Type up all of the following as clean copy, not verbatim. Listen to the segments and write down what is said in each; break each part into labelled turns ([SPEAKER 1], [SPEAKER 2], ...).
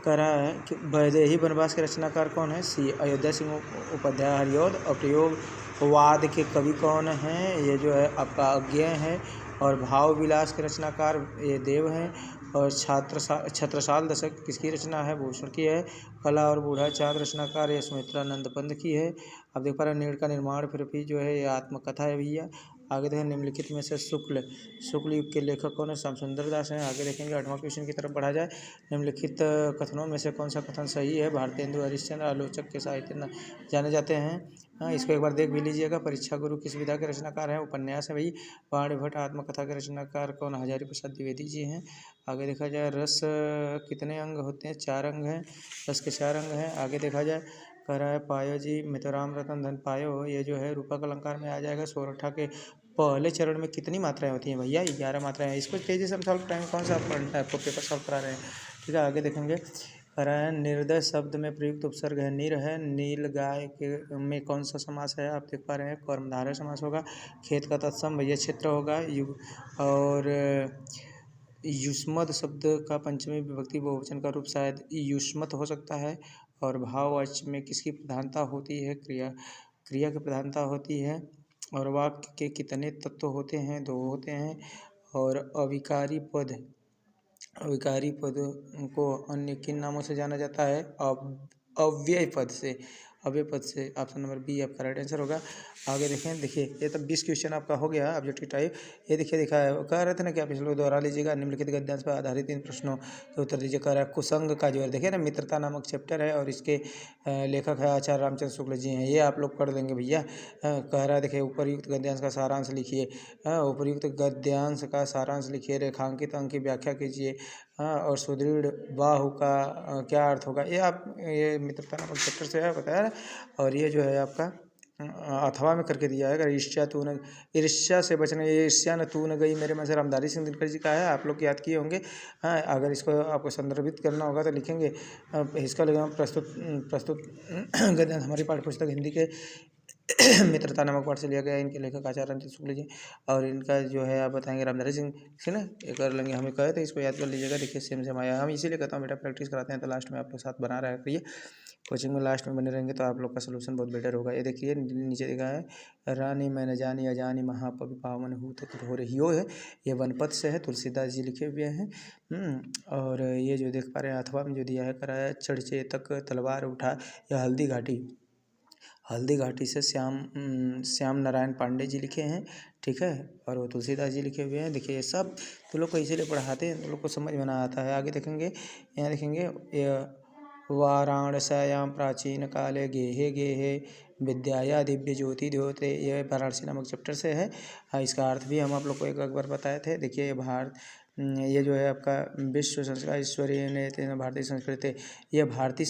[SPEAKER 1] करा है कि वैदेही वनवास के रचनाकार कौन है? सी अयोध्या सिंह उपाध्याय हरिऔध। और प्रयोगवाद के कवि कौन हैं? ये जो है आपका अज्ञेय है। और भाव विलास के रचनाकार ये देव हैं। और छत्रसाल दशक किसकी रचना है? भूषण की है। कला और बूढ़ा चाँद रचनाकार ये सुमित्रानंद पंत की है। अब देख पा रहे हैं नीड़ का निर्माण पृथ्वी जो है ये आत्मकथा है भैया। आगे देखें निम्नलिखित में से शुक्ल युग के लेखक कौन है? श्याम सुंदर दास हैं। आगे देखेंगे 8वां क्वेश्चन की तरफ बढ़ा जाए। निम्नलिखित कथनों में से कौन सा कथन सही है? भारतेंदु हरिश्चंद्र आलोचक के साहित्य जाने जाते हैं। हाँ, इसको एक बार देख भी लीजिएगा। परीक्षा गुरु किस विधा के रचनाकार हैं? उपन्यास है भाई। वाणी भट्ट आत्मकथा के रचनाकार कौन? हजारी प्रसाद द्विवेदी जी हैं। आगे देखा जाए रस कितने अंग होते हैं? 4 अंग हैं। रस के 4 अंग हैं। आगे देखा जाए कह रहा है पायो जी मितराम रतन धन पायो, ये जो है रूपक अलंकार में आ जाएगा। सोरठा के पहले चरण में कितनी मात्राएं होती हैं भैया? 11 मात्राएं हैं। इसको तेजी से हम सॉल्व कराएंगे। कौन सा आपको पेपर सॉल्व करा रहे हैं? ठीक है, आगे देखेंगे। कह रहा है निर्दय शब्द में प्रयुक्त उपसर्ग है नीर है। नील गाय के में कौन सा समास है? आप देख पा रहे हैं कर्मधारय समास होगा। खेत का तत्सम भैया क्षेत्र होगा। और युष्मद शब्द का पंचमी विभक्ति बहुवचन का रूप शायद युष्मत हो सकता है। और भाववाच्य में किसकी प्रधानता होती है? क्रिया की प्रधानता होती है। और वाक्य के कितने तत्व होते हैं? 2 होते हैं। और अविकारी पद को अन्य किन नामों से जाना जाता है? अव्यय पद से। ऑप्शन नंबर बी आपका राइट आंसर होगा। आगे देखें, देखिए ये तो 20 क्वेश्चन आपका हो गया ऑब्जेक्टिव टाइप। ये देखिए दिखा है, कह रहे थे ना कि आप इस लोग दोहरा लीजिएगा। निम्नलिखित गद्यांश पर आधारित 3 प्रश्नों के उत्तर दीजिए। कह रहा है कुसंग का जो है देखिए ना मित्रता नामक चैप्टर है। और इसके लेखक है आचार्य रामचंद्र शुक्ल जी हैं। ये आप लोग पढ़ लेंगे भैया। कह रहा है देखिए उपरयुक्त गद्यांश का सारांश लिखिए। उपरयुक्त गद्यांश का सारांश लिखिए। रेखांकित अंक की व्याख्या कीजिए। और सुदृढ़ बाहु का क्या अर्थ होगा? ये मित्रता नामक चैप्टर से है बताया। और ये जो है आपका अथवा में करके दिया है। अगर ईर्ष्या से बचने, ये ईर्ष्या न तू न गई मेरे मन से, रामधारी सिंह दिनकर जी का है। आप लोग याद किए होंगे। हाँ, अगर इसको आपको संदर्भित करना होगा तो लिखेंगे। इसका लगेगा प्रस्तुत गद्यांश हमारी पाठ्यपुस्तक हिंदी के मित्रता नामक पाठ से लिया गया है। इनके लेखक आचार्य रामचंद्र शुक्ल जी। और इनका जो है आप बताएंगे रामधारी सिंह है ना। ये कर लेंगे, हमें कहे थे इसको याद कर लीजिएगा। देखिए सेम आया। हम इसीलिए कहता हूँ बेटा प्रैक्टिस कराते हैं तो लास्ट में आप लोग साथ बना रहा करिए। कोचिंग में लास्ट में बने रहेंगे तो आप लोग का सोल्यूशन बहुत बेटर होगा। ये देखिए नीचे लिखा है रानी मैं न जानी अजानी महापवि पावन हूँ तो हो रही हो है। ये वनपथ से है, तुलसीदास जी लिखे हुए हैं। और ये जो देख पा रहे हैं अथवा में जो दिया है करा है चढ़चे तक तलवार उठा, यह हल्दी घाटी से श्याम नारायण पांडे जी लिखे हैं। ठीक है, और वो तुलसीदास जी लिखे हुए हैं। देखिए ये सब तो लोग को इसीलिए पढ़ाते हैं, तो लोग को समझ में ना आता है। आगे देखेंगे, यहाँ देखेंगे वाराणस्यां प्राचीन काले गेहे गेहे विद्याया दिव्य ज्योति द्योते, यह वाराणसी नामक चैप्टर से है। इसका अर्थ भी हम आप लोग को एक बार बताए थे। देखिए ये जो है आपका विश्व संस्कार ईश्वरीय ने भारतीय संस्कृति, ये भारतीय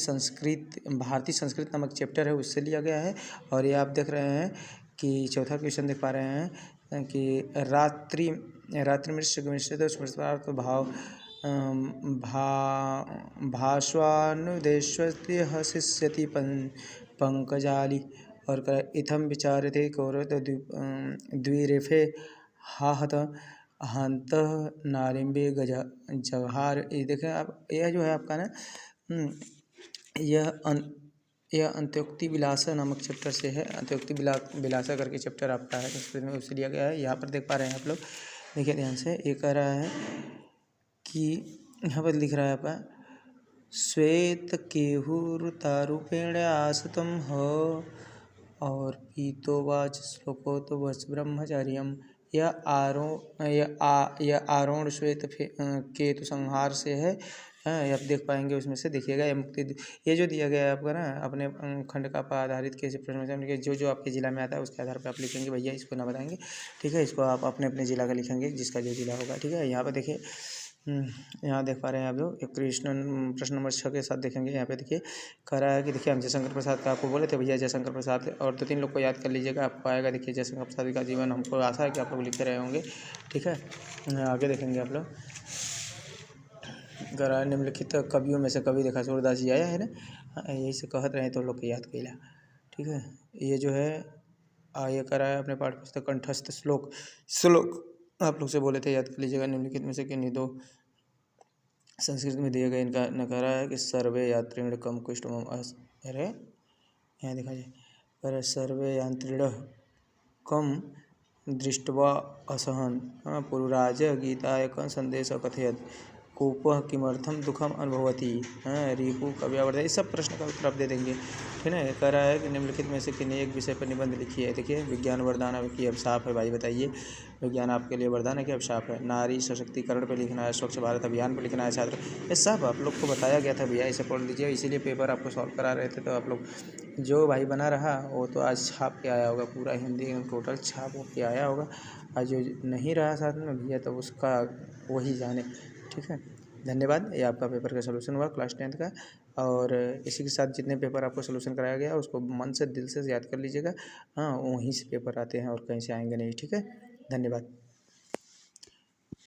[SPEAKER 1] संस्कृत नामक चैप्टर है, उससे लिया गया है। और ये आप देख रहे हैं कि चौथा क्वेश्चन देख पा रहे हैं कि रात्रि मिश्रित स्मृतार्थ भाव भास्वानुदेश्वति हसिष्यति पंकजाली। और इथम विचारते कौरव द्विरेफे हाहत हंत नारिम्बे जवाहर। ये देखें आप, यह जो है आपका ना यह अंत्योक्ति विलासा नामक चैप्टर से है। अंत्योक्ति विलासा करके चैप्टर आपका है, संस्कृत में उससे लिया गया है। यहाँ पर देख पा रहे हैं आप लोग, देखिए ध्यान से। ये कह रहा है कि यहाँ पर लिख रहा है आपका श्वेत केहुर तारूपेण आसतम हो और पीतोवाच श्लोको तो वच ब्रह्मचर्यम। यह आरोण श्वेत केतु संहार से है। आप देख पाएंगे उसमें से देखिएगा ये जो दिया गया है आपका ना अपने खंड का पर आधारित कैसे प्रश्न जो आपके जिला में आता है उसके आधार पर आप लिखेंगे भैया, इसको ना बताएंगे। ठीक है, इसको आप अपने जिला का लिखेंगे, जिसका जो जिला होगा। ठीक है, यहाँ पर देखिए, यहाँ देख पा रहे हैं आप लोग एक प्रश्न नंबर 6 के साथ देखेंगे। यहाँ पे देखिए कह रहा है कि देखिए हम जयशंकर प्रसाद का आपको बोले थे भैया, जयशंकर प्रसाद और 2-3 लोग को याद कर लीजिएगा, आपको आएगा। देखिए जयशंकर प्रसाद का जीवन, हमको आशा है कि आप लोग लिखे रहे होंगे। ठीक है, आगे देखेंगे आप लोग। कह रहा है निम्नलिखित कवियों में से कवि देखा सूरदास जी आया है ना, यही से कहते रहे तो लोग को याद कैला। ठीक है, ये जो है ये कह रहा है अपने पाठ्य पुस्तक कंठस्थ श्लोक आप लोग से बोले थे याद कर लीजिएगा। निम्नलिखित में से किन्हीं 2 संस्कृत में दिए गए इनका नकारा है कि सर्वे यात्रिण कम कुष्ठ अरे यहाँ देखा जाए पर सर्वे यात्रिण कम दृष्ट्वा असहन पुरुराज गीताय कं संदेश कथयत कोपः किमर्थम दुखम अनुभवती रिपु कव्यावर्धन। इस सब प्रश्न का उत्तर आप दे देंगे, ठीक है। कह रहा है कि निम्नलिखित में से किन्हीं एक विषय पर निबंध लिखिए। देखिए विज्ञान वरदान अब की अभिशाप है भाई, बताइए विज्ञान आपके लिए वरदान है कि अभिशाप है। नारी सशक्तिकरण पर लिखना है, स्वच्छ भारत अभियान पर लिखना है छात्र। ये सब आप लोग को बताया गया था भैया, इसे पढ़ लीजिए। इसीलिए पेपर आपको सॉल्व करा रहे थे। तो आप लोग जो भाई बना रहा वो तो आज छाप के आया होगा, पूरा हिंदी टोटल छाप के आया होगा। आज जो नहीं रहा साथ में भैया तो उसका वही जाने, ठीक है। धन्यवाद। ये आपका पेपर का सलूशन हुआ क्लास 10th का। और इसी के साथ जितने पेपर आपको सलूशन कराया गया उसको मन से दिल से याद कर लीजिएगा। हाँ, वहीं से पेपर आते हैं और कहीं से आएंगे नहीं, ठीक है। धन्यवाद।